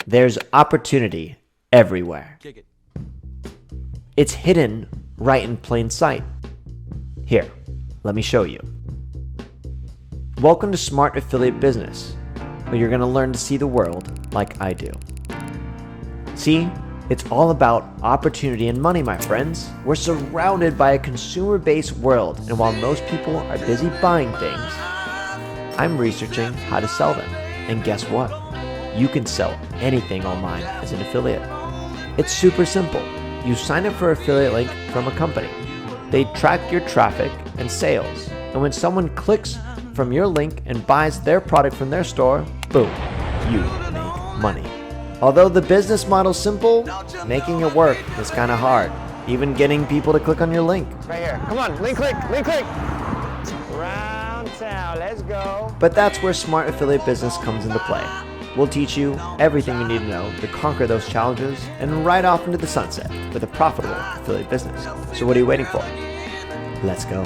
There's opportunity everywhere. It's hidden right in plain sight. Here, let me show you. Welcome to Smart Affiliate Business, where you're going to learn to see the world like I do. See, it's all about opportunity and money, my friends. We're surrounded by a consumer-based world, and while most people are busy buying things, I'm researching how to sell them. And guess what? You can sell anything online as an affiliate. It's super simple. You sign up for an affiliate link from a company. They track your traffic and sales. And when someone clicks from your link and buys their product from their store, boom, you make money. Although the business model's simple, making it work is kind of hard. Even getting people to click on your link. Right here. Come on, link click, link click. Round town, let's go. But that's where Smart Affiliate Business comes into play. We'll teach you everything you need to know to conquer those challenges and ride off into the sunset with a profitable affiliate business. So what are you waiting for? Let's go.